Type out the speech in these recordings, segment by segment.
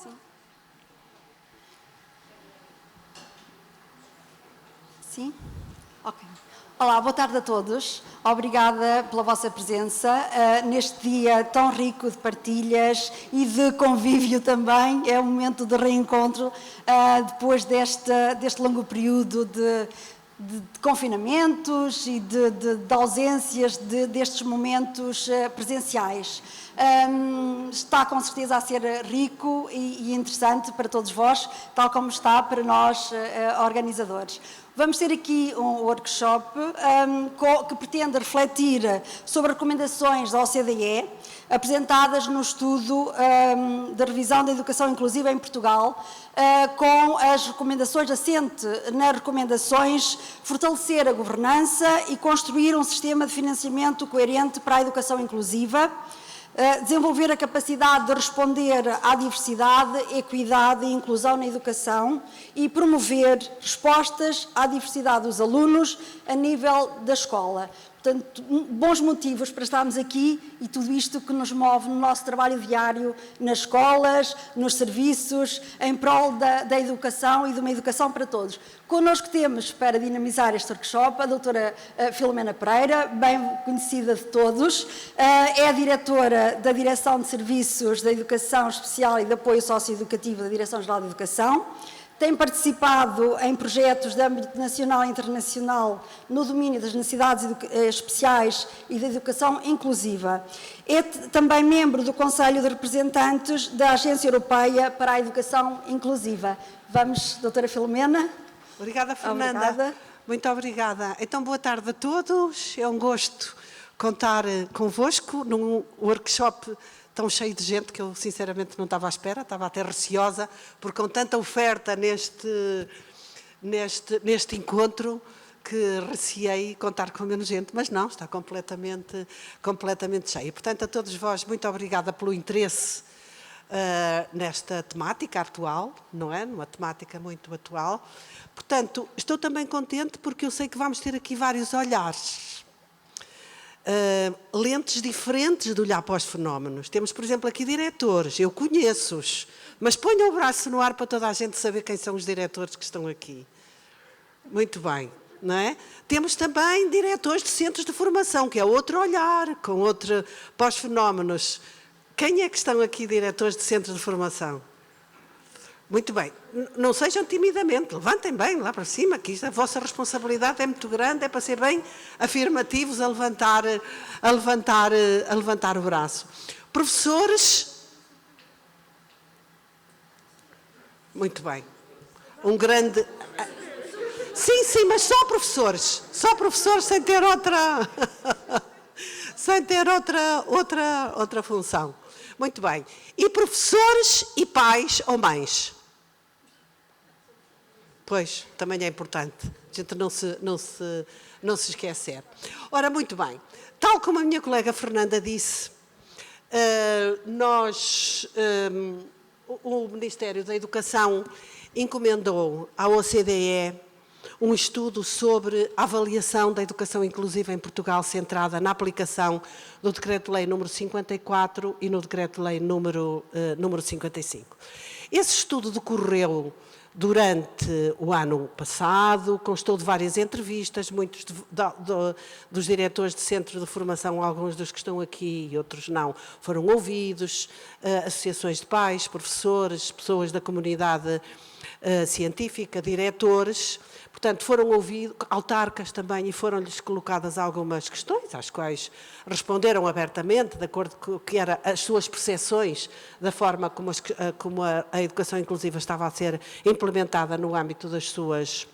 Sim. Sim? Ok. Olá, boa tarde a todos. Obrigada pela vossa presença neste dia tão rico de partilhas e de convívio também. É um momento de reencontro depois deste longo período de confinamentos e de ausências destes momentos presenciais. Está com certeza a ser rico e interessante para todos vós, tal como está para nós organizadores. Vamos ter aqui um workshop que pretende refletir sobre recomendações da OCDE apresentadas no estudo da revisão da educação inclusiva em Portugal, com as recomendações, assente nas recomendações, fortalecer a governança e construir um sistema de financiamento coerente para a educação inclusiva, desenvolver a capacidade de responder à diversidade, equidade e inclusão na educação e promover respostas à diversidade dos alunos a nível da escola. Portanto, bons motivos para estarmos aqui e tudo isto que nos move no nosso trabalho diário, nas escolas, nos serviços, em prol da educação e de uma educação para todos. Connosco temos, para dinamizar este workshop, a doutora Filomena Pereira, bem conhecida de todos, é a diretora da Direção de Serviços da Educação Especial e de Apoio Socioeducativo da Direção-Geral de Educação. Tem participado em projetos de âmbito nacional e internacional no domínio das necessidades especiais e da educação inclusiva. É também membro do Conselho de Representantes da Agência Europeia para a Educação Inclusiva. Vamos, doutora Filomena. Obrigada, Fernanda. Obrigada. Muito obrigada. Então, boa tarde a todos. É um gosto contar convosco num workshop tão cheio de gente que eu sinceramente não estava à espera, estava até receosa, porque com tanta oferta neste encontro que receei contar com menos gente, mas não, está completamente cheio. Portanto, a todos vós, muito obrigada pelo interesse nesta temática atual, não é? Numa temática muito atual. Portanto, estou também contente porque eu sei que vamos ter aqui vários olhares. Lentes diferentes de olhar para os fenómenos. Temos, por exemplo, aqui diretores, eu conheço-os, mas ponham o braço no ar para toda a gente saber quem são os diretores que estão aqui. Muito bem, não é? Temos também diretores de centros de formação, que é outro olhar, com outro para os fenómenos. Quem é que estão aqui diretores de centros de formação? Muito bem, não sejam timidamente, levantem bem lá para cima, que isto, a vossa responsabilidade é muito grande, é para ser bem afirmativos a levantar o braço. Professores? Muito bem. Um grande... Sim, mas só professores sem ter outra função. Muito bem. E professores e pais ou mães? Pois, também é importante, a gente não se esquecer. Ora, muito bem, tal como a minha colega Fernanda disse, o Ministério da Educação encomendou à OCDE um estudo sobre a avaliação da educação inclusiva em Portugal, centrada na aplicação do Decreto-Lei número 54 e no Decreto-Lei número 55. Esse estudo decorreu durante o ano passado, constou de várias entrevistas, muitos dos diretores de centros de formação, alguns dos que estão aqui e outros não, foram ouvidos, associações de pais, professores, pessoas da comunidade científica, diretores, portanto foram ouvidos, autarcas também, e foram-lhes colocadas algumas questões, às quais responderam abertamente, de acordo com o que eram as suas percepções da forma como a educação inclusiva estava a ser implementada no âmbito das suas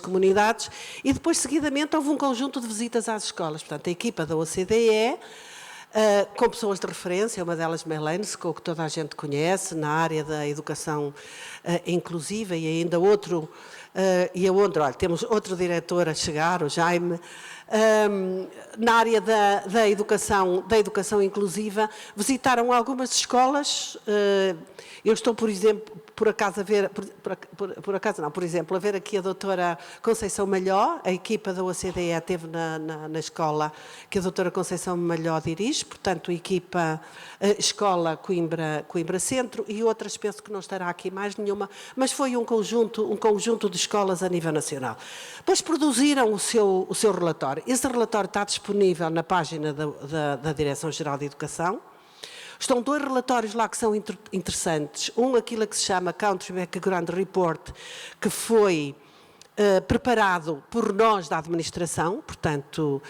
comunidades, e depois, seguidamente, houve um conjunto de visitas às escolas. Portanto, a equipa da OCDE, com pessoas de referência, uma delas Melanie, que toda a gente conhece, na área da educação inclusiva, e ainda outro, olha, temos outro diretor a chegar, o Jaime, na área da educação inclusiva, visitaram algumas escolas. Eu estou, por exemplo, por acaso haver, por acaso não, por exemplo, haver aqui a doutora Conceição Malhó, a equipa da OCDE esteve na escola que a doutora Conceição Malhó dirige, portanto, a equipa Escola Coimbra Centro, e outras, penso que não estará aqui mais nenhuma, mas foi um conjunto de escolas a nível nacional. Depois produziram o seu relatório. Esse relatório está disponível na página da Direção-Geral de Educação. Estão 2 relatórios lá que são interessantes. Aquilo que se chama Country Background Report, que foi preparado por nós da administração, portanto,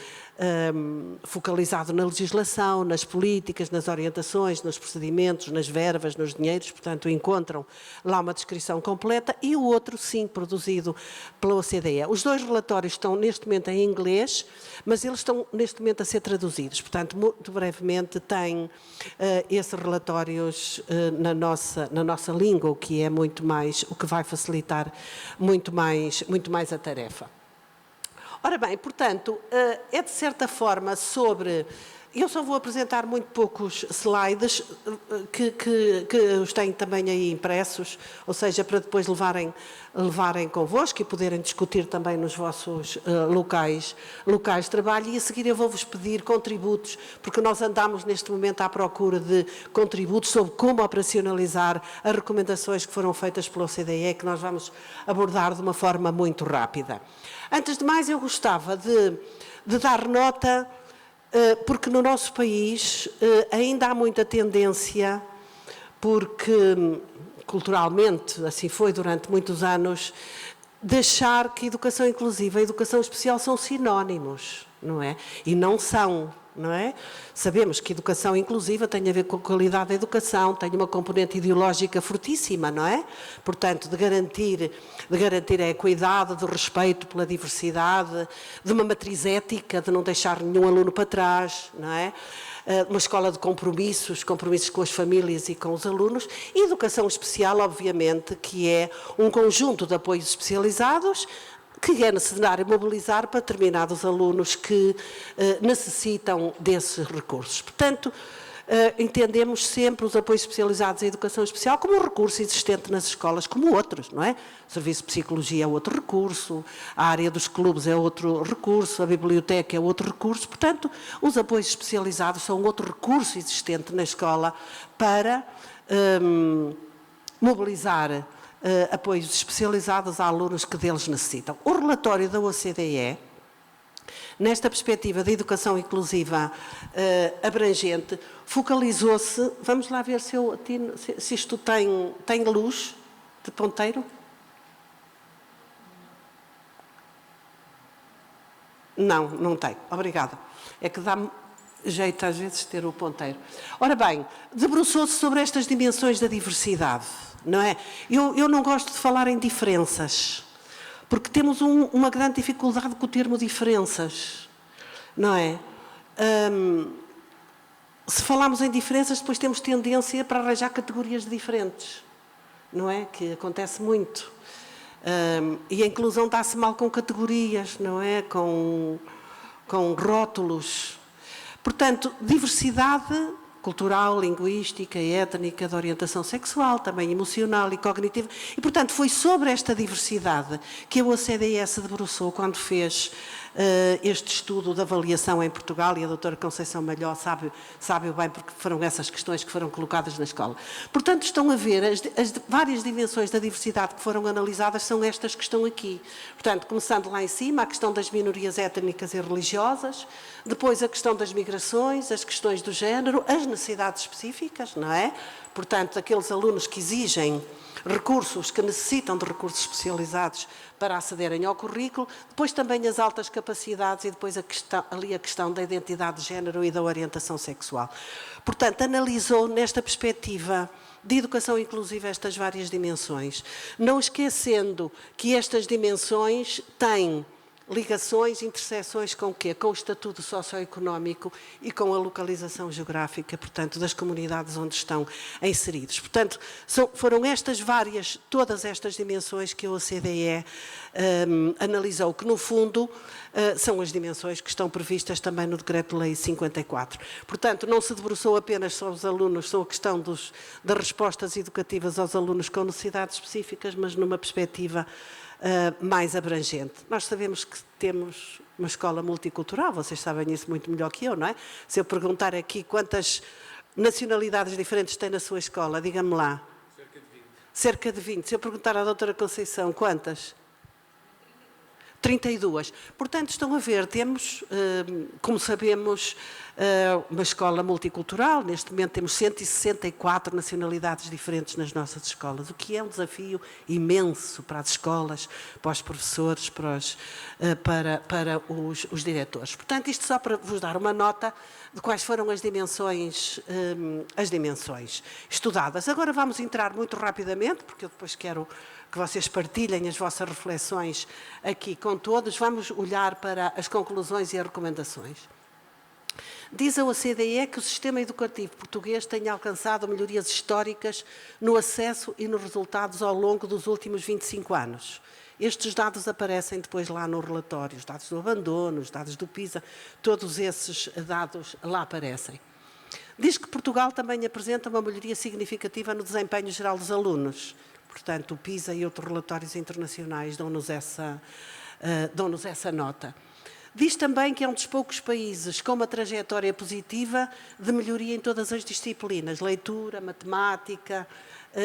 focalizado na legislação, nas políticas, nas orientações, nos procedimentos, nas verbas, nos dinheiros, portanto, encontram lá uma descrição completa, e o outro, sim, produzido pela OCDE. Os 2 relatórios estão neste momento em inglês, mas eles estão neste momento a ser traduzidos, portanto, muito brevemente tem esses relatórios na nossa língua, o que é o que vai facilitar muito mais a tarefa. Ora bem, portanto, é de certa forma sobre... Eu só vou apresentar muito poucos slides que os tenho também aí impressos, ou seja, para depois levarem convosco e poderem discutir também nos vossos locais de trabalho, e a seguir eu vou-vos pedir contributos, porque nós andamos neste momento à procura de contributos sobre como operacionalizar as recomendações que foram feitas pela OCDE, que nós vamos abordar de uma forma muito rápida. Antes de mais, eu gostava de dar nota, porque no nosso país ainda há muita tendência, porque culturalmente assim foi durante muitos anos, de achar que educação inclusiva e educação especial são sinónimos, não é? E não são, não é? Sabemos que educação inclusiva tem a ver com a qualidade da educação, tem uma componente ideológica fortíssima, não é? Portanto, de garantir a equidade, do respeito pela diversidade, de uma matriz ética, de não deixar nenhum aluno para trás, não é? Uma escola de compromissos com as famílias e com os alunos, e educação especial, obviamente, que é um conjunto de apoios especializados que é necessário mobilizar para determinados alunos que necessitam desses recursos. Portanto, entendemos sempre os apoios especializados em educação especial como um recurso existente nas escolas, como outros, não é? O serviço de psicologia é outro recurso, a área dos clubes é outro recurso, a biblioteca é outro recurso. Portanto, os apoios especializados são outro recurso existente na escola para mobilizar apoios especializados a alunos que deles necessitam. O relatório da OCDE, nesta perspectiva de educação inclusiva abrangente, focalizou-se... Vamos lá ver se isto tem luz de ponteiro. Não tem. Obrigada. É que dá-me jeito às vezes de ter o ponteiro. Ora bem, debruçou-se sobre estas dimensões da diversidade, não é? Eu não gosto de falar em diferenças, porque temos uma grande dificuldade com o termo diferenças, não é? Se falarmos em diferenças, depois temos tendência para arranjar categorias diferentes, não é? Que acontece muito. E a inclusão dá-se mal com categorias, não é? Com rótulos. Portanto, diversidade cultural, linguística, étnica, de orientação sexual, também emocional e cognitiva. E, portanto, foi sobre esta diversidade que a OCDE se debruçou quando fez este estudo de avaliação em Portugal, e a doutora Conceição Malhó sabe bem, porque foram essas questões que foram colocadas na escola. Portanto, estão a ver as várias dimensões da diversidade que foram analisadas, são estas que estão aqui. Portanto, começando lá em cima, a questão das minorias étnicas e religiosas, depois a questão das migrações, as questões do género, as necessidades específicas, não é? Portanto, aqueles alunos que exigem recursos, que necessitam de recursos especializados para acederem ao currículo, depois também as altas capacidades e depois a questão da identidade de género e da orientação sexual. Portanto, analisou nesta perspectiva de educação inclusiva estas várias dimensões, não esquecendo que estas dimensões têm ligações, interseções com o quê? Com o estatuto socioeconómico e com a localização geográfica, portanto, das comunidades onde estão inseridos. Portanto, foram todas estas dimensões que a OCDE analisou, que no fundo são as dimensões que estão previstas também no Decreto-Lei 54. Portanto, não se debruçou apenas sobre os alunos, sobre a questão das respostas educativas aos alunos com necessidades específicas, mas numa perspectiva mais abrangente. Nós sabemos que temos uma escola multicultural, vocês sabem isso muito melhor que eu, não é? Se eu perguntar aqui quantas nacionalidades diferentes tem na sua escola, diga-me lá. Cerca de 20. Cerca de 20. Se eu perguntar à doutora Conceição, quantas? 32. Portanto, estão a ver, temos, como sabemos, uma escola multicultural. Neste momento temos 164 nacionalidades diferentes nas nossas escolas, o que é um desafio imenso para as escolas, para os professores, para os diretores. Portanto, isto só para vos dar uma nota de quais foram as dimensões estudadas. Agora vamos entrar muito rapidamente, porque eu depois quero que vocês partilhem as vossas reflexões aqui com todos. Vamos olhar para as conclusões e as recomendações. Diz a OCDE que o sistema educativo português tem alcançado melhorias históricas no acesso e nos resultados ao longo dos últimos 25 anos. Estes dados aparecem depois lá no relatório, os dados do abandono, os dados do PISA, todos esses dados lá aparecem. Diz que Portugal também apresenta uma melhoria significativa no desempenho geral dos alunos. Portanto, o PISA e outros relatórios internacionais dão-nos essa nota. Diz também que é um dos poucos países com uma trajetória positiva de melhoria em todas as disciplinas, leitura, matemática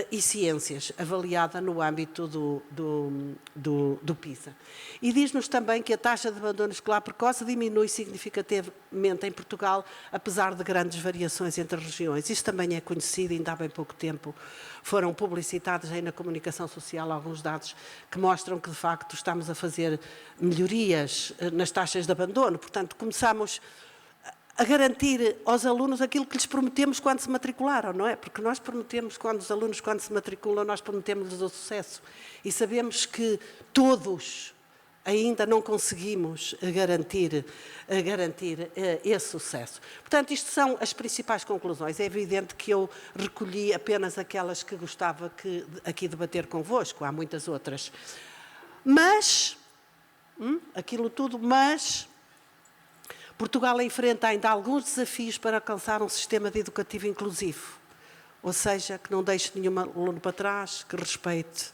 e ciências, avaliada no âmbito do PISA. E diz-nos também que a taxa de abandono escolar precoce diminui significativamente em Portugal, apesar de grandes variações entre as regiões. Isto também é conhecido, ainda há bem pouco tempo foram publicitados aí na comunicação social alguns dados que mostram que, de facto, estamos a fazer melhorias nas taxas de abandono. Portanto, começamos a garantir aos alunos aquilo que lhes prometemos quando se matricularam, não é? Porque nós prometemos, quando se matriculam, nós prometemos-lhes o sucesso. E sabemos que todos ainda não conseguimos garantir esse sucesso. Portanto, isto são as principais conclusões. É evidente que eu recolhi apenas aquelas que gostava aqui debater convosco, há muitas outras. Mas, Portugal enfrenta ainda alguns desafios para alcançar um sistema educativo inclusivo, ou seja, que não deixe nenhum aluno para trás, que respeite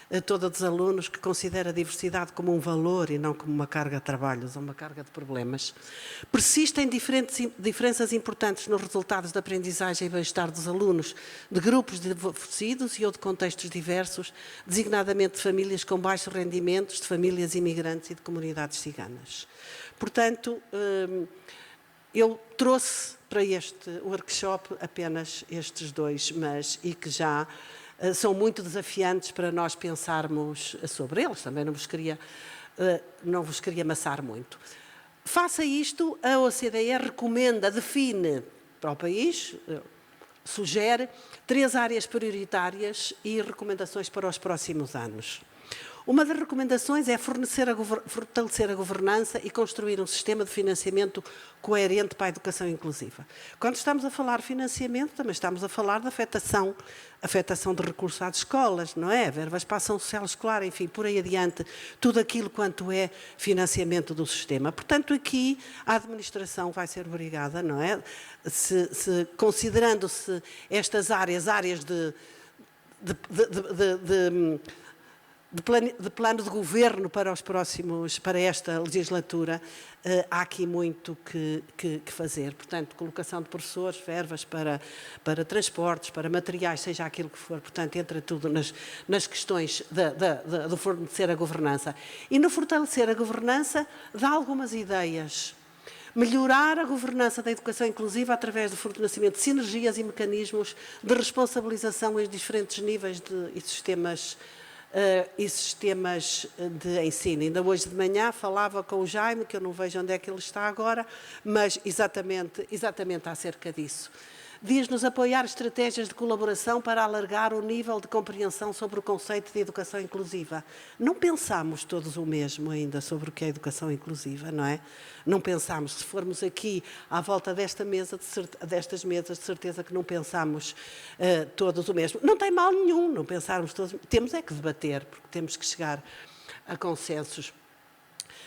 a todos os alunos, que considera a diversidade como um valor e não como uma carga de trabalhos ou uma carga de problemas. Persistem diferenças importantes nos resultados da aprendizagem e bem-estar dos alunos de grupos desfavorecidos e ou de contextos diversos, designadamente de famílias com baixos rendimentos, de famílias imigrantes e de comunidades ciganas. Portanto, eu trouxe para este workshop apenas estes dois, e que já são muito desafiantes para nós pensarmos sobre eles. Também não vos queria amassar muito. Face a isto, a OCDE recomenda, define para o país, sugere 3 áreas prioritárias e recomendações para os próximos anos. Uma das recomendações é fortalecer a governança e construir um sistema de financiamento coerente para a educação inclusiva. Quando estamos a falar de financiamento, também estamos a falar de afetação de recursos às escolas, não é? Verbas para a ação social escolar, enfim, por aí adiante, tudo aquilo quanto é financiamento do sistema. Portanto, aqui a administração vai ser obrigada, não é? Considerando-se estas áreas de plano de governo para esta legislatura, há aqui muito que fazer. Portanto, colocação de professores, verbas para transportes, para materiais, seja aquilo que for. Portanto, entra tudo nas questões de fornecer a governança. E no fortalecer a governança, dá algumas ideias. Melhorar a governança da educação inclusiva através do fortalecimento de sinergias e mecanismos de responsabilização em diferentes níveis e sistemas de ensino. Ainda hoje de manhã falava com o Jaime, que eu não vejo onde é que ele está agora, mas exatamente acerca disso. diz-nos apoiar estratégias de colaboração para alargar o nível de compreensão sobre o conceito de educação inclusiva. Não pensamos todos o mesmo ainda sobre o que é educação inclusiva, não é? Não pensamos, se formos aqui à volta destas mesas, de certeza que não pensamos todos o mesmo. Não tem mal nenhum não pensarmos todos, temos é que debater, porque temos que chegar a consensos.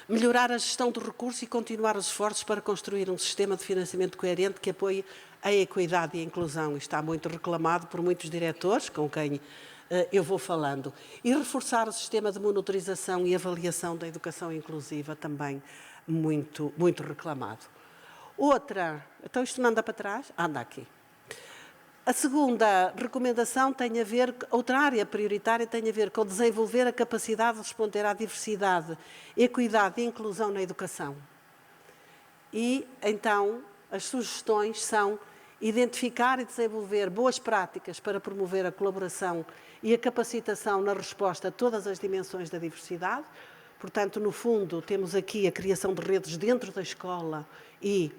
Melhorar a gestão dos recursos e continuar os esforços para construir um sistema de financiamento coerente que apoie a equidade e a inclusão. Isto está muito reclamado por muitos diretores, com quem eu vou falando. E reforçar o sistema de monitorização e avaliação da educação inclusiva, também muito, muito reclamado. Outra, então isto não anda para trás? Anda aqui. A segunda recomendação tem a ver, outra área prioritária tem a ver com desenvolver a capacidade de responder à diversidade, equidade e inclusão na educação. E, então, as sugestões são identificar e desenvolver boas práticas para promover a colaboração e a capacitação na resposta a todas as dimensões da diversidade. Portanto, no fundo, temos aqui a criação de redes dentro da escola e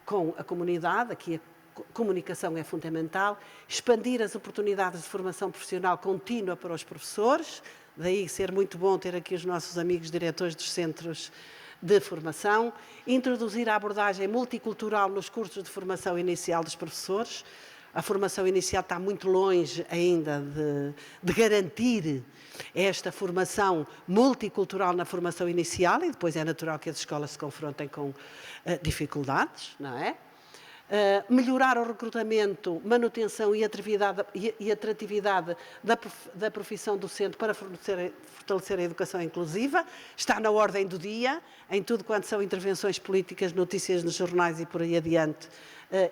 com a comunidade, aqui a comunicação é fundamental, expandir as oportunidades de formação profissional contínua para os professores, daí ser muito bom ter aqui os nossos amigos diretores dos centros de formação, introduzir a abordagem multicultural nos cursos de formação inicial dos professores. A formação inicial está muito longe ainda de garantir esta formação multicultural na formação inicial e depois é natural que as escolas se confrontem com dificuldades, não é? Melhorar o recrutamento, manutenção e atratividade da profissão docente para fortalecer a educação inclusiva. Está na ordem do dia, em tudo quanto são intervenções políticas, notícias nos jornais e por aí adiante.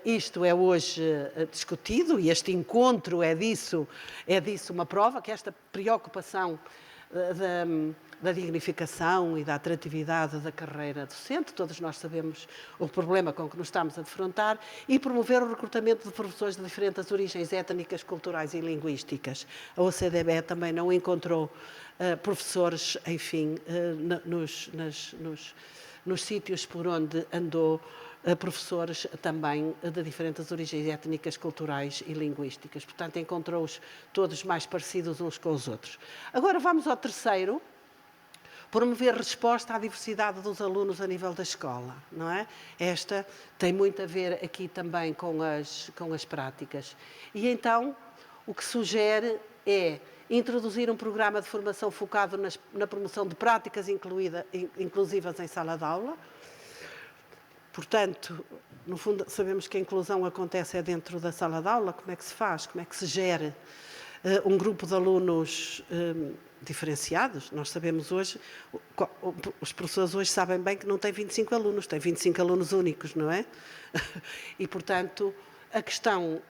Isto é hoje discutido e este encontro é disso uma prova, que esta preocupação da dignificação e da atratividade da carreira docente, todos nós sabemos o problema com que nos estamos a defrontar, e promover o recrutamento de professores de diferentes origens étnicas, culturais e linguísticas. A OCDE também não encontrou professores, enfim, nos sítios por onde andou, professores também de diferentes origens étnicas, culturais e linguísticas. Portanto, encontrou-os todos mais parecidos uns com os outros. Agora vamos ao terceiro, promover resposta à diversidade dos alunos a nível da escola, não é? Esta tem muito a ver aqui também com as práticas. E então, o que sugere é introduzir um programa de formação focado na promoção de práticas inclusivas em sala de aula. Portanto, no fundo, sabemos que a inclusão acontece dentro da sala de aula. Como é que se faz? Como é que se gera um grupo de alunos diferenciados? Nós sabemos hoje, os professores hoje sabem bem que não têm 25 alunos, têm 25 alunos únicos, não é? E, portanto, a questão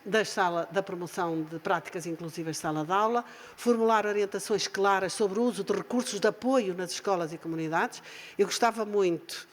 da promoção de práticas inclusivas de sala de aula, formular orientações claras sobre o uso de recursos de apoio nas escolas e comunidades. Eu gostava muito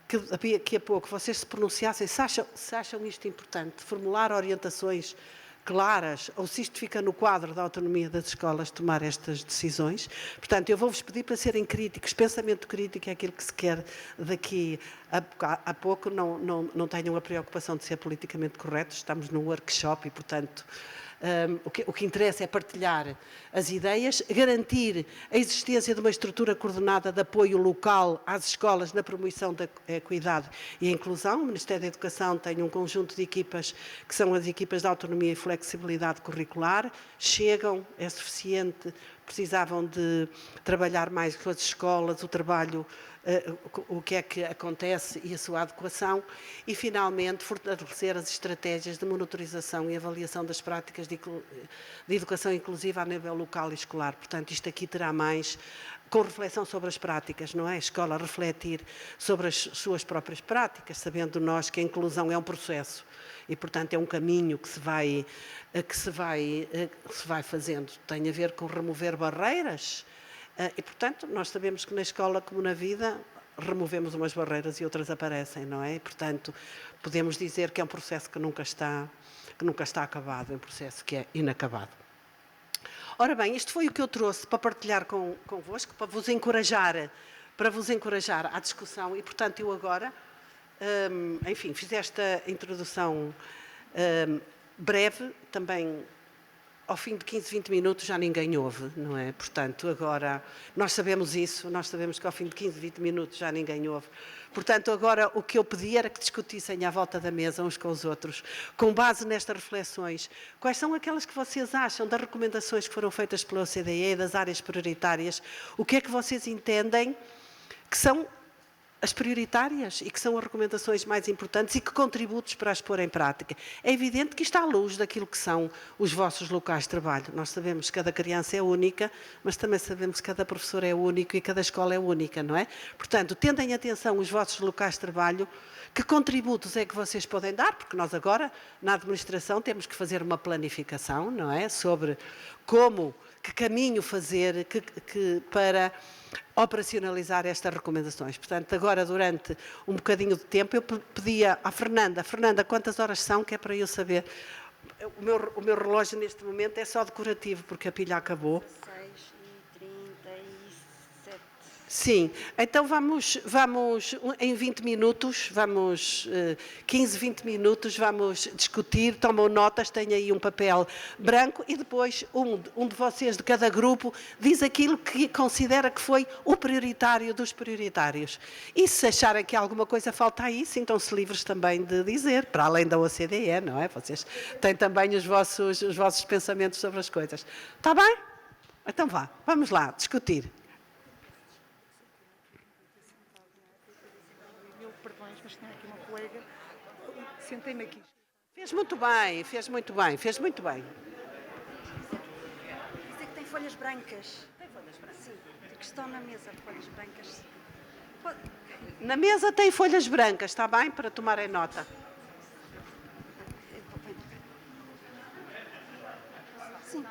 que daqui a pouco vocês se pronunciassem se acham isto importante, formular orientações claras, ou se isto fica no quadro da autonomia das escolas tomar estas decisões. Portanto, eu vou-vos pedir para serem críticos, pensamento crítico é aquilo que se quer daqui a pouco, não tenham a preocupação de ser politicamente corretos, estamos num workshop e, portanto, o que interessa é partilhar as ideias, garantir a existência de uma estrutura coordenada de apoio local às escolas na promoção da equidade e a inclusão. O Ministério da Educação tem um conjunto de equipas que são as equipas de autonomia e flexibilidade curricular. Chegam, é suficiente, precisavam de trabalhar mais com as escolas, o trabalho, o que é que acontece e a sua adequação e, finalmente, fortalecer as estratégias de monitorização e avaliação das práticas de educação inclusiva a nível local e escolar. Portanto, isto aqui terá mais com reflexão sobre as práticas, não é? A escola refletir sobre as suas próprias práticas, sabendo nós que a inclusão é um processo e, portanto, é um caminho que se vai fazendo. Tem a ver com remover barreiras e, portanto, nós sabemos que na escola, como na vida, removemos umas barreiras e outras aparecem, não é? E, portanto, podemos dizer que é um processo que nunca está acabado, é um processo que é inacabado. Ora bem, isto foi o que eu trouxe para partilhar convosco, para vos encorajar à discussão e, portanto, eu agora, enfim, fiz esta introdução breve, também ao fim de 15, 20 minutos já ninguém ouve, não é? Portanto, agora, nós sabemos isso, nós sabemos que ao fim de 15, 20 minutos já ninguém ouve. Portanto, agora o que eu pedi era que discutissem à volta da mesa uns com os outros, com base nestas reflexões, quais são aquelas que vocês acham das recomendações que foram feitas pela OCDE, das áreas prioritárias, o que é que vocês entendem que são as prioritárias e que são as recomendações mais importantes e que contributos para as pôr em prática. É evidente que está à luz daquilo que são os vossos locais de trabalho. Nós sabemos que cada criança é única, mas também sabemos que cada professor é único e cada escola é única, não é? Portanto, tendo em atenção os vossos locais de trabalho, que contributos é que vocês podem dar? Porque nós agora, na administração, temos que fazer uma planificação, não é? Sobre como, que caminho fazer para operacionalizar estas recomendações. Portanto, agora, durante um bocadinho de tempo, eu pedia à Fernanda, quantas horas são, que é para eu saber. O meu relógio, neste momento, é só decorativo, porque a pilha acabou. 6h37. Sim, então vamos em 20 minutos, 15, 20 minutos, vamos discutir, tomam notas, têm aí um papel branco e depois um de vocês de cada grupo diz aquilo que considera que foi o prioritário dos prioritários. E se acharem que alguma coisa falta aí, sintam-se livres também de dizer, para além da OCDE, não é? Vocês têm também os vossos pensamentos sobre as coisas. Está bem? Então vamos lá, discutir. Mas tinha aqui uma colega, sentei-me aqui. Fez muito bem. Dizer que tem folhas brancas. Tem folhas brancas? Sim, que estão na mesa, folhas brancas. Na mesa tem folhas brancas, está bem? Para tomarem nota. Sim.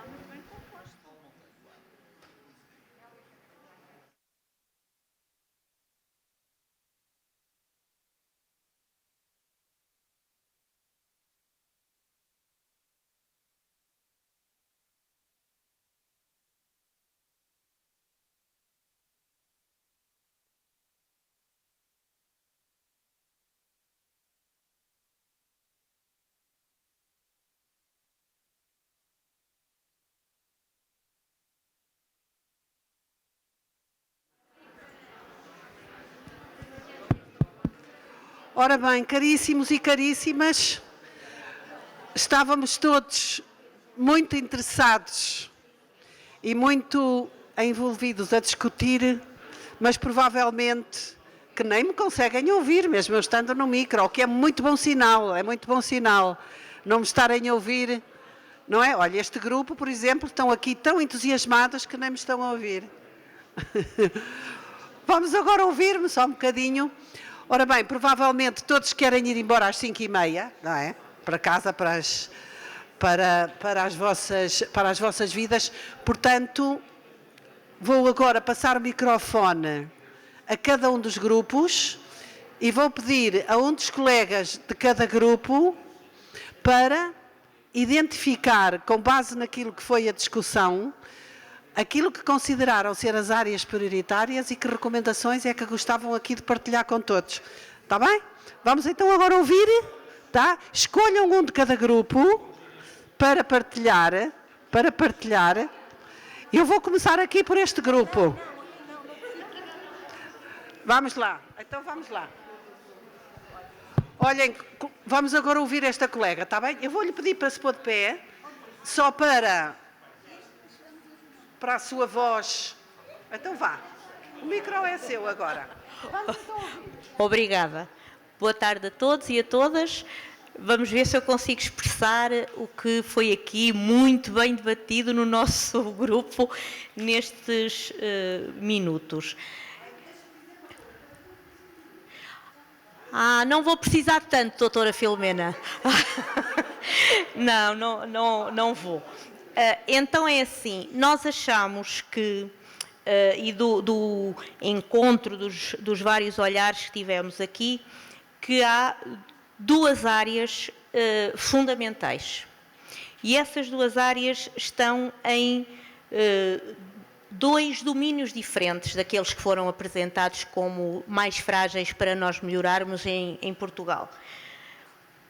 Ora bem, caríssimos e caríssimas, estávamos todos muito interessados e muito envolvidos a discutir, mas provavelmente que nem me conseguem ouvir, mesmo eu estando no micro, o que é muito bom sinal, não me estarem a ouvir, não é? Olha, este grupo, por exemplo, estão aqui tão entusiasmados que nem me estão a ouvir. Vamos agora ouvir-me só um bocadinho. Ora bem, provavelmente todos querem ir embora às 5h30, não é? Para casa, para as vossas vidas. Portanto, vou agora passar o microfone a cada um dos grupos e vou pedir a um dos colegas de cada grupo para identificar, com base naquilo que foi a discussão, aquilo que consideraram ser as áreas prioritárias e que recomendações é que gostavam aqui de partilhar com todos. Está bem? Vamos então agora ouvir, tá? Escolham um de cada grupo para partilhar. Eu vou começar aqui por este grupo. Vamos lá. Então vamos lá. Olhem, vamos agora ouvir esta colega, está bem? Eu vou-lhe pedir para se pôr de pé, só para a sua voz. Então vá. O micro é seu agora. Vamos então ouvir. Obrigada. Boa tarde a todos e a todas. Vamos ver se eu consigo expressar o que foi aqui muito bem debatido no nosso grupo nestes minutos. Não vou precisar tanto, doutora Filomena. Não vou. Então é assim, nós achamos que, e do encontro dos vários olhares que tivemos aqui, que há duas áreas fundamentais. E essas duas áreas estão em dois domínios diferentes daqueles que foram apresentados como mais frágeis para nós melhorarmos em Portugal.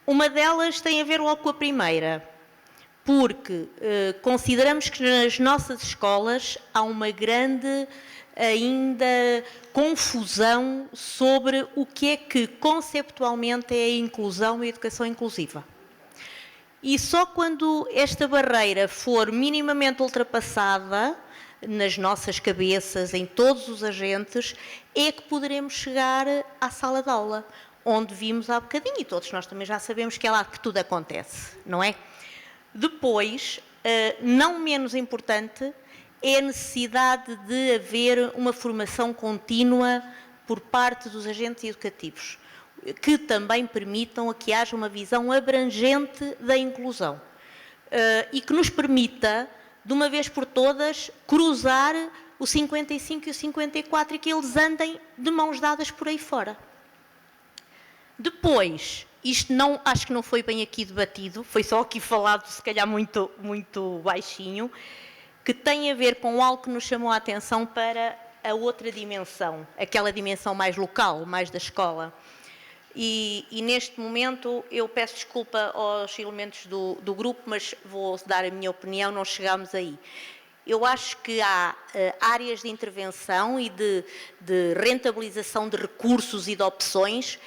Uma delas tem a ver logo com a primeira, porque consideramos que nas nossas escolas há uma grande ainda confusão sobre o que é que conceptualmente é a inclusão e a educação inclusiva. E só quando esta barreira for minimamente ultrapassada nas nossas cabeças, em todos os agentes, é que poderemos chegar à sala de aula, onde vimos há bocadinho, e todos nós também já sabemos que é lá que tudo acontece, não é? Depois, não menos importante, é a necessidade de haver uma formação contínua por parte dos agentes educativos, que também permitam que haja uma visão abrangente da inclusão e que nos permita, de uma vez por todas, cruzar o 55 e o 54 e que eles andem de mãos dadas por aí fora. Depois, isto não, acho que não foi bem aqui debatido, foi só aqui falado, se calhar muito, muito baixinho, que tem a ver com algo que nos chamou a atenção para a outra dimensão, aquela dimensão mais local, mais da escola. E neste momento eu peço desculpa aos elementos do grupo, mas vou dar a minha opinião, não chegámos aí. Eu acho que há áreas de intervenção e de rentabilização de recursos e de opções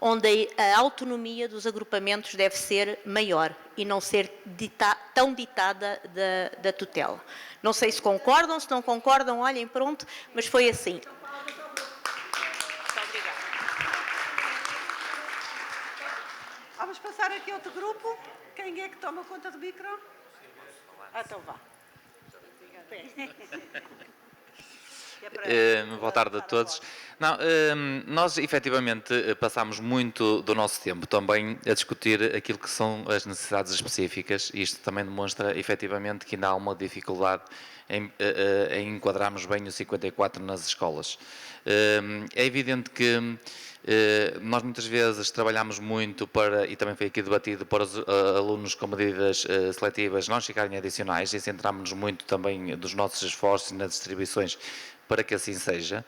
onde a autonomia dos agrupamentos deve ser maior e não ser tão ditada da tutela. Não sei se concordam, se não concordam, olhem, pronto, mas foi assim. Muito obrigada. Vamos passar aqui a outro grupo. Quem é que toma conta do micro? Então vá. Boa tarde a todos. Não, nós efetivamente passámos muito do nosso tempo também a discutir aquilo que são as necessidades específicas e isto também demonstra efetivamente que ainda há uma dificuldade em enquadrarmos bem o 54 nas escolas. É evidente que nós muitas vezes trabalhamos muito para, e também foi aqui debatido, para os alunos com medidas seletivas não chegarem adicionais e centramos-nos muito também dos nossos esforços nas distribuições para que assim seja,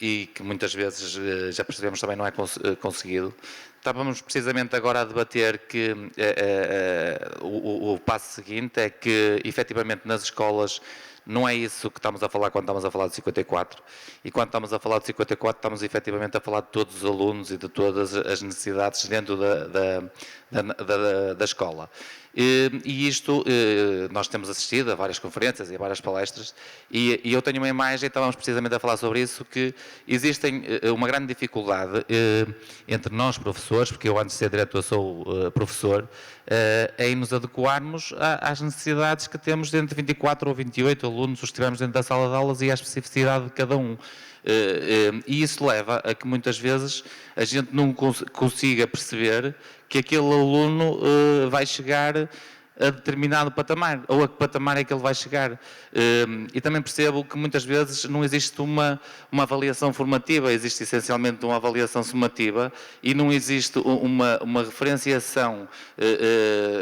e que muitas vezes já percebemos também não é conseguido. Estávamos precisamente agora a debater que o passo seguinte é que, efetivamente, nas escolas não é isso que estamos a falar quando estamos a falar de 54. E quando estamos a falar de 54, estamos efetivamente a falar de todos os alunos e de todas as necessidades dentro da escola. E isto, nós temos assistido a várias conferências e a várias palestras, e eu tenho uma imagem, estávamos precisamente a falar sobre isso, que existem uma grande dificuldade entre nós, professores, porque eu antes de ser diretor sou professor, em nos adequarmos às necessidades que temos dentro de 24 ou 28 alunos, os que estivermos dentro da sala de aulas e à especificidade de cada um. E isso leva a que muitas vezes a gente não consiga perceber que aquele aluno vai chegar a determinado patamar, ou a que patamar é que ele vai chegar. E também percebo que muitas vezes não existe uma avaliação formativa, existe essencialmente uma avaliação sumativa e não existe uma referenciação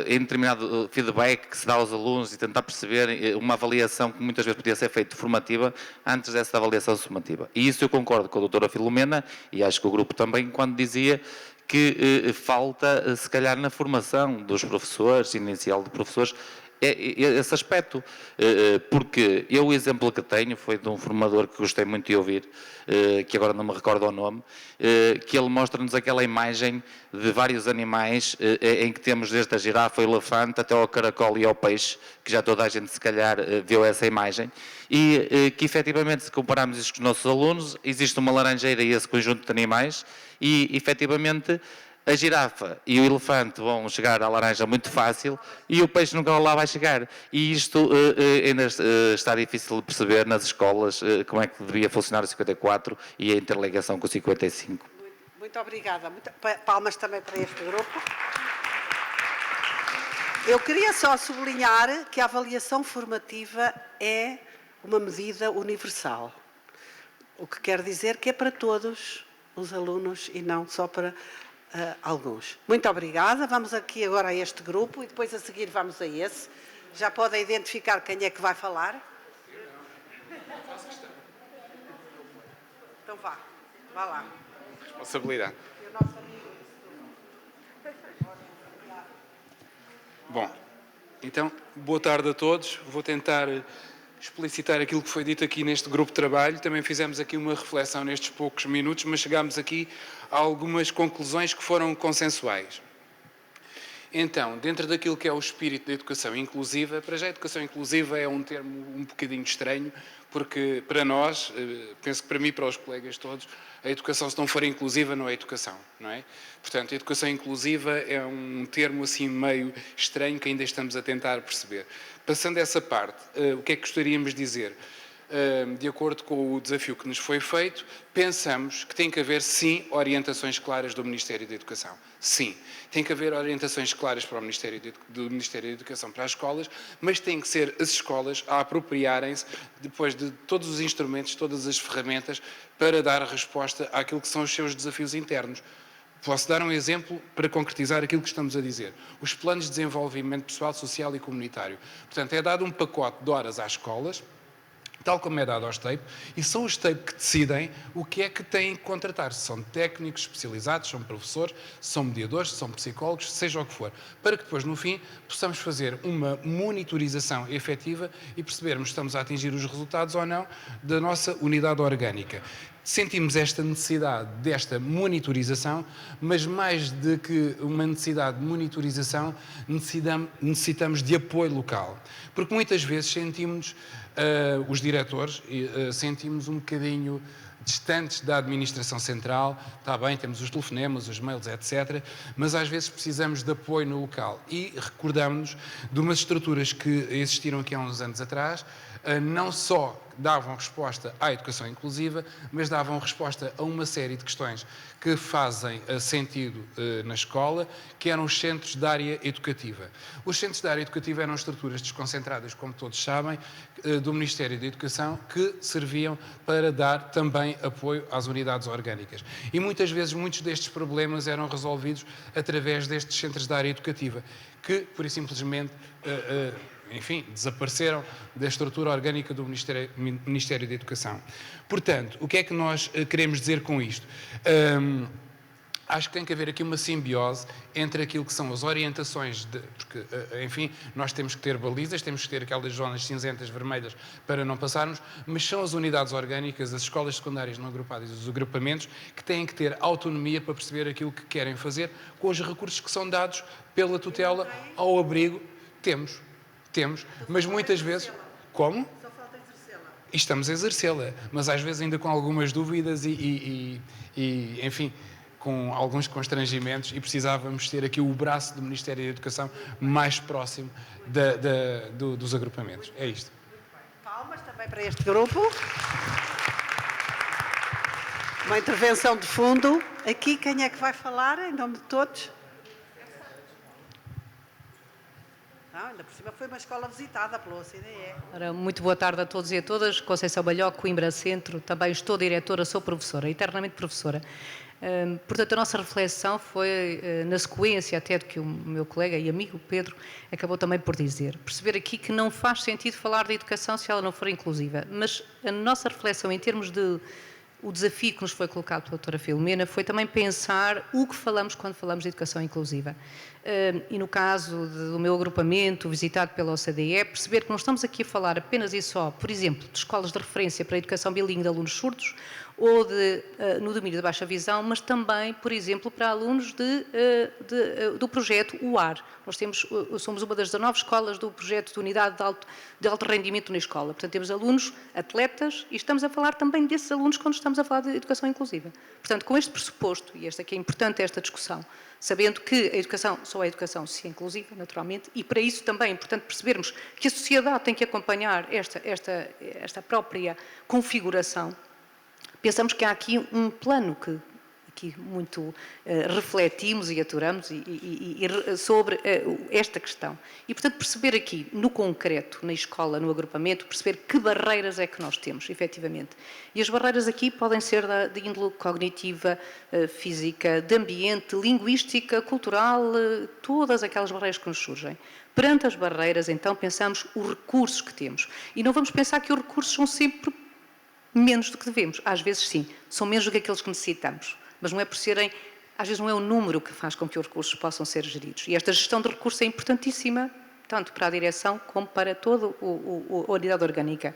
em determinado feedback que se dá aos alunos e tentar perceber uma avaliação que muitas vezes podia ser feita formativa antes dessa avaliação sumativa. E isso eu concordo com a doutora Filomena e acho que o grupo também quando dizia que falta, se calhar, na formação dos professores, inicial de professores, esse aspecto. Porque eu, o exemplo que tenho foi de um formador que gostei muito de ouvir, que agora não me recordo o nome, que ele mostra-nos aquela imagem de vários animais em que temos desde a girafa, o elefante, até ao caracol e ao peixe, que já toda a gente, se calhar, viu essa imagem, e que, efetivamente, se compararmos isso com os nossos alunos, existe uma laranjeira e esse conjunto de animais, e, efetivamente, a girafa e o elefante vão chegar à laranja muito fácil e o peixe nunca lá vai chegar. E isto ainda está difícil de perceber nas escolas, como é que devia funcionar o 54 e a interligação com o 55. Muito obrigada. Palmas também para este grupo. Eu queria só sublinhar que a avaliação formativa é uma medida universal. O que quer dizer que é para todos os alunos e não só para alguns. Muito obrigada. Vamos aqui agora a este grupo e depois a seguir vamos a esse. Já podem identificar quem é que vai falar? Então vá lá. Responsabilidade. Bom, então, boa tarde a todos. Vou tentar explicitar aquilo que foi dito aqui neste grupo de trabalho. Também fizemos aqui uma reflexão nestes poucos minutos, mas chegámos aqui a algumas conclusões que foram consensuais. Então, dentro daquilo que é o espírito da educação inclusiva, para já a educação inclusiva é um termo um bocadinho estranho, porque para nós, penso que para mim e para os colegas todos, a educação, se não for inclusiva, não é educação, não é? Portanto, a educação inclusiva é um termo assim meio estranho que ainda estamos a tentar perceber. Passando essa parte, o que é que gostaríamos de dizer? De acordo com o desafio que nos foi feito, pensamos que tem que haver, sim, orientações claras do Ministério da Educação. Sim, tem que haver orientações claras para o do Ministério da Educação para as escolas, mas tem que ser as escolas a apropriarem-se depois de todos os instrumentos, todas as ferramentas para dar resposta àquilo que são os seus desafios internos. Posso dar um exemplo para concretizar aquilo que estamos a dizer. Os planos de desenvolvimento pessoal, social e comunitário. Portanto, é dado um pacote de horas às escolas, tal como é dado aos TAPE, e são os TAPE que decidem o que é que têm que contratar. Se são técnicos especializados, são professores, são mediadores, são psicólogos, seja o que for, para que depois, no fim, possamos fazer uma monitorização efetiva e percebermos se estamos a atingir os resultados ou não da nossa unidade orgânica. Sentimos esta necessidade desta monitorização, mas mais do que uma necessidade de monitorização, necessitamos de apoio local. Porque muitas vezes sentimos, os diretores, sentimos um bocadinho distantes da administração central. Está bem, temos os telefonemas, os mails, etc., mas às vezes precisamos de apoio no local. E recordamos-nos de umas estruturas que existiram aqui há uns anos atrás, não só davam resposta à educação inclusiva, mas davam resposta a uma série de questões que fazem sentido na escola, que eram os centros de área educativa. Os centros de área educativa eram estruturas desconcentradas, como todos sabem, do Ministério da Educação, que serviam para dar também apoio às unidades orgânicas. E muitas vezes muitos destes problemas eram resolvidos através destes centros de área educativa, que, por e simplesmente, enfim, desapareceram da estrutura orgânica do Ministério da Educação. Portanto, o que é que nós queremos dizer com isto? Acho que tem que haver aqui uma simbiose entre aquilo que são as orientações, porque, enfim, nós temos que ter balizas, temos que ter aquelas zonas cinzentas, vermelhas, para não passarmos, mas são as unidades orgânicas, as escolas secundárias não agrupadas, os agrupamentos, que têm que ter autonomia para perceber aquilo que querem fazer com os recursos que são dados pela tutela ao abrigo. Temos, mas muitas vezes... Como? Só falta exercê-la. E estamos a exercê-la, mas às vezes ainda com algumas dúvidas e enfim, com alguns constrangimentos, e precisávamos ter aqui o braço do Ministério da Educação mais próximo dos agrupamentos. É isto. Palmas também para este grupo. Uma intervenção de fundo. Aqui, quem é que vai falar em nome de todos? Não, ainda por cima foi uma escola visitada pela OCDE. Ora, muito boa tarde a todos e a todas. Conceição Balhó, Coimbra Centro. Também estou diretora, sou professora, eternamente professora. Portanto, a nossa reflexão foi na sequência até do que o meu colega e amigo Pedro acabou também por dizer. Perceber aqui que não faz sentido falar de educação se ela não for inclusiva. Mas a nossa reflexão em termos de o desafio que nos foi colocado pela doutora Filomena foi também pensar o que falamos quando falamos de educação inclusiva. E no caso do meu agrupamento, visitado pela OCDE, perceber que não estamos aqui a falar apenas e só, por exemplo, de escolas de referência para a educação bilíngue de alunos surdos ou no domínio da baixa visão, mas também, por exemplo, para alunos do projeto UAR. Nós somos uma das 19 escolas do projeto de unidade de alto rendimento na escola. Portanto, temos alunos atletas e estamos a falar também desses alunos quando estamos a falar de educação inclusiva. Portanto, com este pressuposto, e esta que é importante esta discussão, sabendo que a educação só é educação se é inclusiva, naturalmente, e para isso também é importante percebermos que a sociedade tem que acompanhar esta própria configuração. Pensamos que há aqui um plano que aqui muito refletimos e aturamos sobre esta questão. E, portanto, perceber aqui, no concreto, na escola, no agrupamento, perceber que barreiras é que nós temos, efetivamente. E as barreiras aqui podem ser de índole cognitiva, física, de ambiente, linguística, cultural, todas aquelas barreiras que nos surgem. Perante as barreiras, então, pensamos os recursos que temos. E não vamos pensar que os recursos são sempre menos do que devemos. Às vezes, sim, são menos do que aqueles que necessitamos. Mas não é por serem às vezes não é o número que faz com que os recursos possam ser geridos. E esta gestão de recursos é importantíssima, tanto para a direção como para toda a unidade orgânica.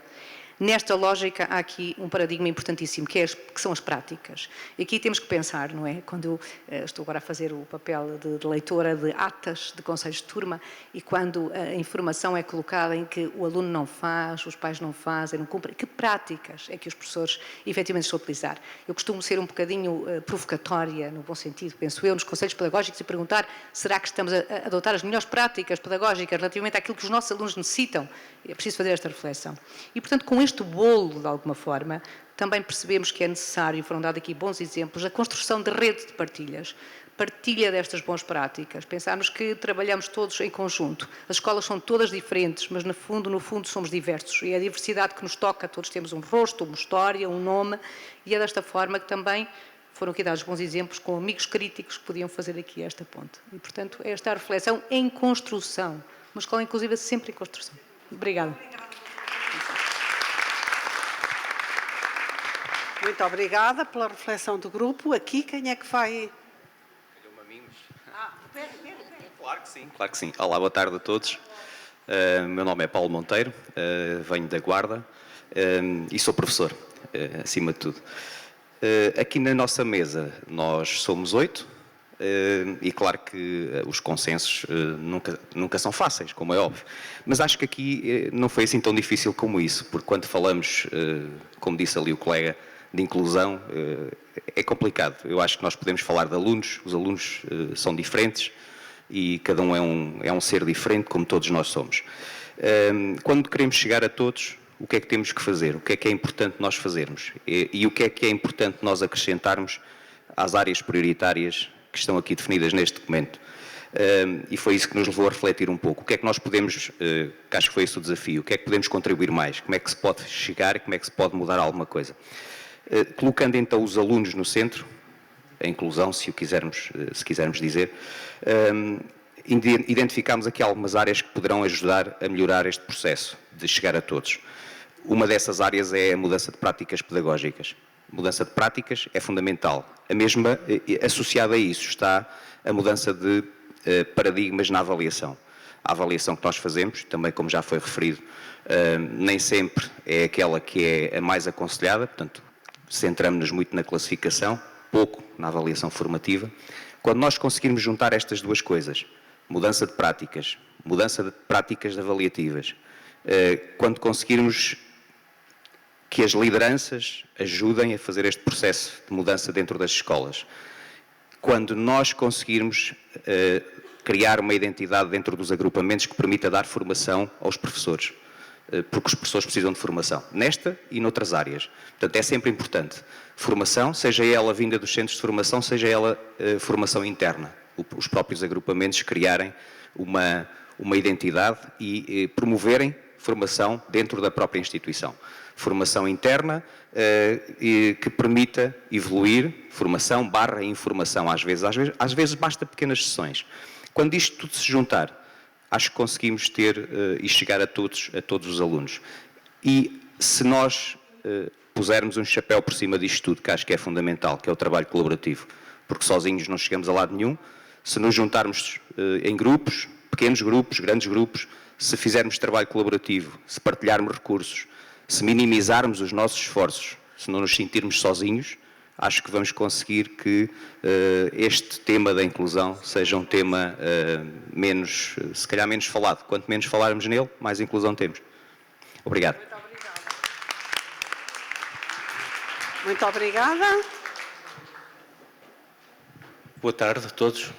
Nesta lógica, há aqui um paradigma importantíssimo, que são as práticas. E aqui temos que pensar, não é? Quando eu estou agora a fazer o papel de leitora de atas de conselhos de turma e quando a informação é colocada em que o aluno não faz, os pais não fazem, não cumprem, que práticas é que os professores efetivamente estão a utilizar? Eu costumo ser um bocadinho provocatória, no bom sentido, penso eu, nos conselhos pedagógicos e perguntar: será que estamos a adotar as melhores práticas pedagógicas relativamente àquilo que os nossos alunos necessitam? É preciso fazer esta reflexão. E, portanto, com este bolo, de alguma forma, também percebemos que é necessário, foram dados aqui bons exemplos, a construção de rede de partilhas, partilha destas boas práticas, pensarmos que trabalhamos todos em conjunto. As escolas são todas diferentes, mas no fundo somos diversos. E é a diversidade que nos toca, todos temos um rosto, uma história, um nome, e é desta forma que também foram aqui dados bons exemplos com amigos críticos que podiam fazer aqui esta ponte. E, portanto, esta reflexão em construção. Uma escola, inclusive, sempre em construção. Obrigada. Muito obrigada pela reflexão do grupo. Aqui, quem é que vai? Claro que sim. Olá, boa tarde a todos. Meu nome é Paulo Monteiro, venho da Guarda e sou professor, acima de tudo. Aqui na nossa mesa nós somos 8 e claro que os consensos nunca são fáceis, como é óbvio. Mas acho que aqui não foi assim tão difícil como isso, porque quando falamos, como disse ali o colega, de inclusão, é complicado. Eu acho que nós podemos falar de alunos, os alunos são diferentes e cada um é um ser diferente, como todos nós somos. Quando queremos chegar a todos, o que é que temos que fazer? O que é importante nós fazermos? E o que é importante nós acrescentarmos às áreas prioritárias que estão aqui definidas neste documento? E foi isso que nos levou a refletir um pouco. O que é que nós podemos, que acho que foi esse o desafio, o que é que podemos contribuir mais? Como é que se pode chegar e como é que se pode mudar alguma coisa? Colocando então os alunos no centro, a inclusão, se quisermos dizer, identificámos aqui algumas áreas que poderão ajudar a melhorar este processo de chegar a todos. Uma dessas áreas é a mudança de práticas pedagógicas. A mudança de práticas é fundamental. A mesma, associada a isso, está a mudança de paradigmas na avaliação. A avaliação que nós fazemos, também como já foi referido, nem sempre é aquela que é a mais aconselhada, portanto, centramos-nos muito na classificação, pouco na avaliação formativa. Quando nós conseguirmos juntar estas duas coisas, mudança de práticas avaliativas, quando conseguirmos que as lideranças ajudem a fazer este processo de mudança dentro das escolas, quando nós conseguirmos criar uma identidade dentro dos agrupamentos que permita dar formação aos professores, porque os professores precisam de formação, nesta e noutras áreas. Portanto, é sempre importante. Formação, seja ela vinda dos centros de formação, seja ela formação interna. Os próprios agrupamentos criarem uma identidade e promoverem formação dentro da própria instituição. Formação interna que permita evoluir, formação / informação, às vezes basta pequenas sessões. Quando isto tudo se juntar, acho que conseguimos ter e chegar a todos os alunos. E se nós pusermos um chapéu por cima disto tudo, que acho que é fundamental, que é o trabalho colaborativo, porque sozinhos não chegamos a lado nenhum, se nos juntarmos em grupos, pequenos grupos, grandes grupos, se fizermos trabalho colaborativo, se partilharmos recursos, se minimizarmos os nossos esforços, se não nos sentirmos sozinhos, acho que vamos conseguir que este tema da inclusão seja um tema se calhar menos falado. Quanto menos falarmos nele, mais inclusão temos. Obrigado. Muito obrigada. Boa tarde a todos.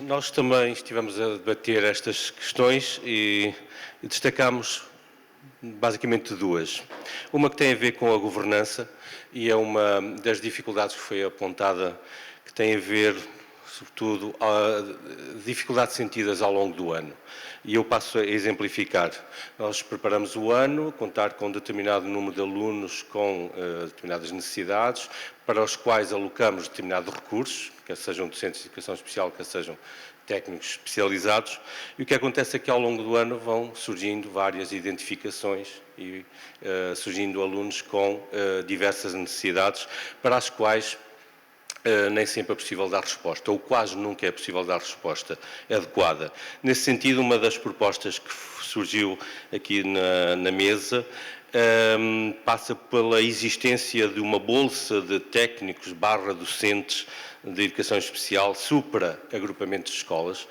Nós também estivemos a debater estas questões e destacámos basicamente duas. Uma que tem a ver com a governança e é uma das dificuldades que foi apontada, que tem a ver, sobretudo, a dificuldades sentidas ao longo do ano. E eu passo a exemplificar. Nós preparamos o ano, contar com um determinado número de alunos com determinadas necessidades, para os quais alocamos determinados recursos, quer sejam docentes de educação especial, quer sejam técnicos especializados, e o que acontece é que ao longo do ano vão surgindo várias identificações e surgindo alunos com diversas necessidades, para as quais nem sempre é possível dar resposta, ou quase nunca é possível dar resposta adequada. Nesse sentido, uma das propostas que surgiu aqui na mesa passa pela existência de uma bolsa de técnicos / docentes de educação especial supra agrupamentos de escolas,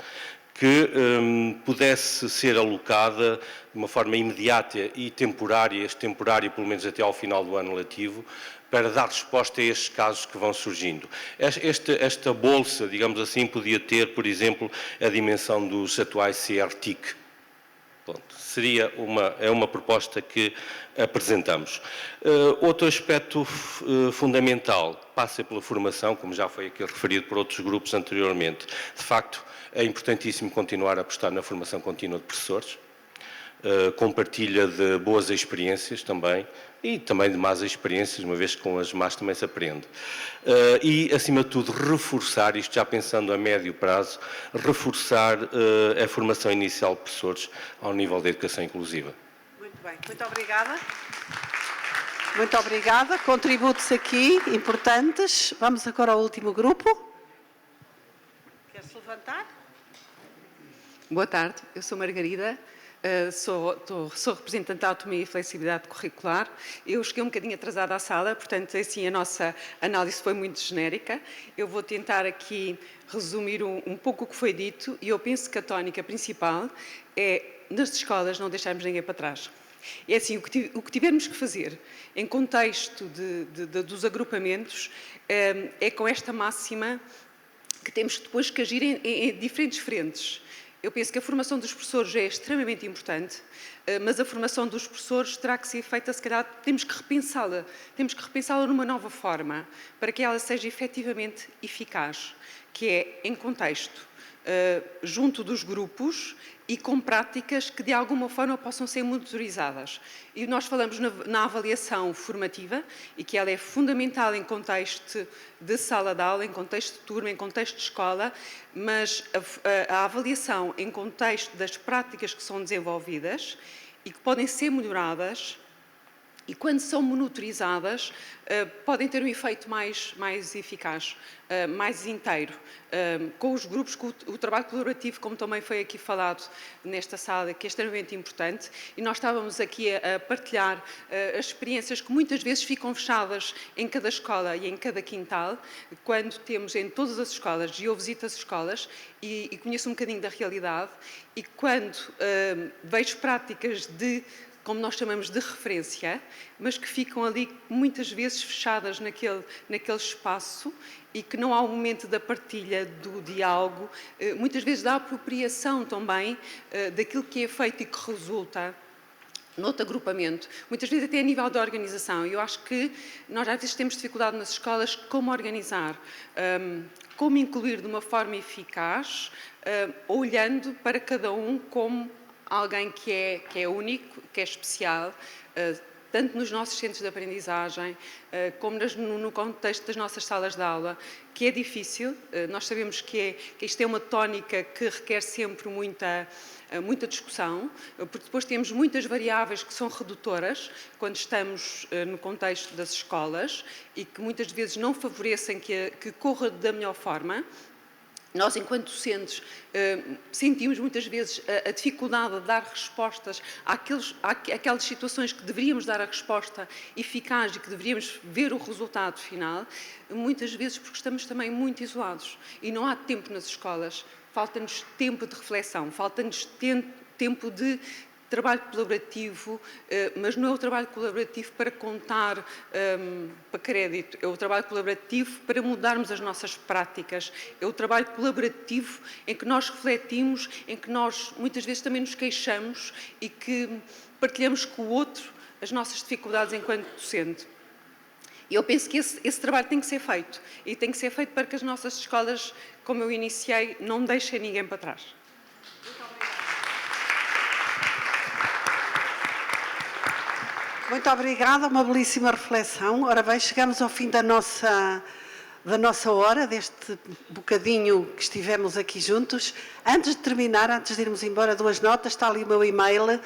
que pudesse ser alocada de uma forma imediata e temporária pelo menos até ao final do ano letivo, para dar resposta a estes casos que vão surgindo. Esta bolsa, digamos assim, podia ter, por exemplo, a dimensão dos atuais CRTIC. Seria uma proposta que apresentamos. Outro aspecto fundamental passa pela formação, como já foi aqui referido por outros grupos anteriormente. De facto, é importantíssimo continuar a apostar na formação contínua de professores, com partilha de boas experiências também, e também de más experiências, uma vez que com as más também se aprende. E, acima de tudo, reforçar, isto já pensando a médio prazo, reforçar a formação inicial de professores ao nível da educação inclusiva. Muito bem, muito obrigada. Muito obrigada. Contributos aqui importantes. Vamos agora ao último grupo. Quer-se levantar? Boa tarde, eu sou Margarida. Sou representante da autonomia e flexibilidade curricular. Eu cheguei um bocadinho atrasada à sala, portanto, assim, a nossa análise foi muito genérica. Eu vou tentar aqui resumir um pouco o que foi dito e eu penso que a tónica principal é, nas escolas, não deixarmos ninguém para trás. É assim, o que tivermos que fazer em contexto dos agrupamentos é com esta máxima que temos depois que agir em diferentes frentes. Eu penso que a formação dos professores é extremamente importante, mas a formação dos professores terá que ser feita, se calhar, temos que repensá-la numa nova forma, para que ela seja efetivamente eficaz, que é em contexto, junto dos grupos e com práticas que de alguma forma possam ser monitorizadas. E nós falamos na avaliação formativa e que ela é fundamental em contexto de sala de aula, em contexto de turma, em contexto de escola, mas a avaliação em contexto das práticas que são desenvolvidas e que podem ser melhoradas e quando são monitorizadas podem ter um efeito mais eficaz, mais inteiro, com os grupos, com o trabalho colaborativo, como também foi aqui falado nesta sala, que é extremamente importante, e nós estávamos aqui a partilhar as experiências que muitas vezes ficam fechadas em cada escola e em cada quintal, quando temos em todas as escolas, e eu visito as escolas e conheço um bocadinho da realidade, e quando vejo práticas como nós chamamos de referência, mas que ficam ali muitas vezes fechadas naquele espaço e que não há um momento da partilha, do diálogo, muitas vezes da apropriação também daquilo que é feito e que resulta noutro agrupamento, muitas vezes até a nível da organização. Eu acho que nós às vezes temos dificuldade nas escolas como organizar, como incluir de uma forma eficaz, olhando para cada um como alguém que é único, que é especial, tanto nos nossos centros de aprendizagem, como no contexto das nossas salas de aula, que é difícil. Nós sabemos que isto é uma tónica que requer sempre muita discussão, porque depois temos muitas variáveis que são redutoras quando estamos no contexto das escolas e que muitas vezes não favorecem que corra da melhor forma. Nós, enquanto docentes, sentimos muitas vezes a dificuldade de dar respostas àquelas situações que deveríamos dar a resposta eficaz e que deveríamos ver o resultado final, muitas vezes porque estamos também muito isolados e não há tempo nas escolas. Falta-nos tempo de reflexão, falta-nos tempo de trabalho colaborativo, mas não é o trabalho colaborativo para contar para crédito, é o trabalho colaborativo para mudarmos as nossas práticas, é o trabalho colaborativo em que nós refletimos, em que nós muitas vezes também nos queixamos e que partilhamos com o outro as nossas dificuldades enquanto docente. E eu penso que esse trabalho tem que ser feito, e tem que ser feito para que as nossas escolas, como eu iniciei, não deixem ninguém para trás. Muito obrigada, uma belíssima reflexão. Ora bem, chegamos ao fim da nossa hora, deste bocadinho que estivemos aqui juntos. Antes de terminar, antes de irmos embora, 2 notas, está ali o meu e-mail.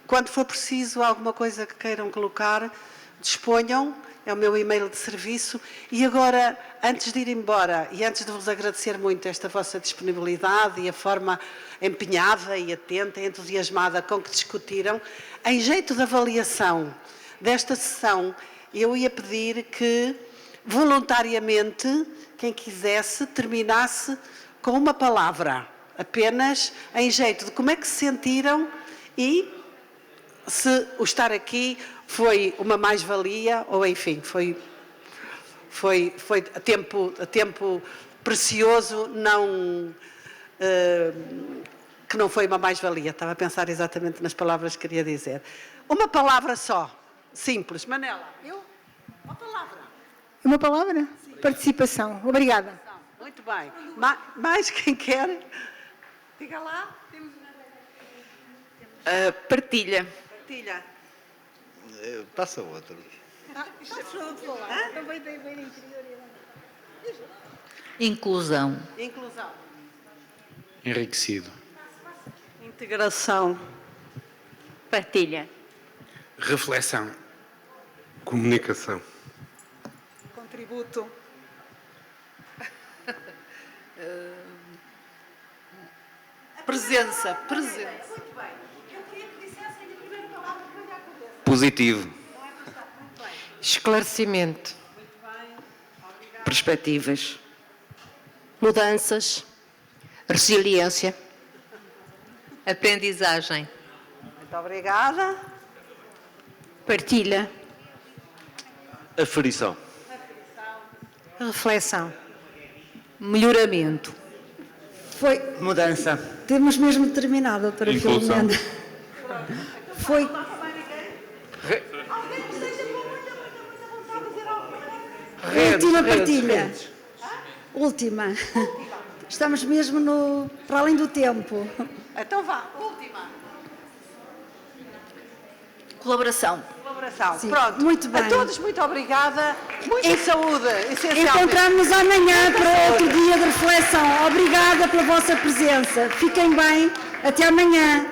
Quando for preciso alguma coisa que queiram colocar, disponham é o meu e-mail de serviço. E agora, antes de ir embora e antes de vos agradecer muito esta vossa disponibilidade e a forma empenhada e atenta e entusiasmada com que discutiram, em jeito de avaliação desta sessão, eu ia pedir que, voluntariamente, quem quisesse, terminasse com uma palavra, apenas em jeito de como é que se sentiram e se o estar aqui foi uma mais-valia ou, enfim, foi a tempo precioso, que não foi uma mais-valia. Estava a pensar exatamente nas palavras que queria dizer. Uma palavra só, simples. Manela, uma palavra. Uma palavra? Sim. Participação. Obrigada. Muito bem. Mais quem quer? Diga lá. Partilha. Partilha. Passa outro. Inclusão. Inclusão. Enriquecido. Integração. Partilha. Reflexão. Comunicação. Contributo. Presença. Positivo. Esclarecimento. Perspectivas. Mudanças. Resiliência. Aprendizagem. Muito obrigada. Partilha. Aferição. Reflexão. Melhoramento. Foi, Mudança. temos mesmo terminado, doutora Inclusão. Filomena. Foi. Última partilha. Última. Estamos mesmo para além do tempo. Então vá, última. Colaboração. Sim, Pronto. muito bem. A todos, muito obrigada. Muita saúde, essencialmente. Encontramos-nos amanhã para outro dia de reflexão. Obrigada pela vossa presença. Fiquem bem. Até amanhã.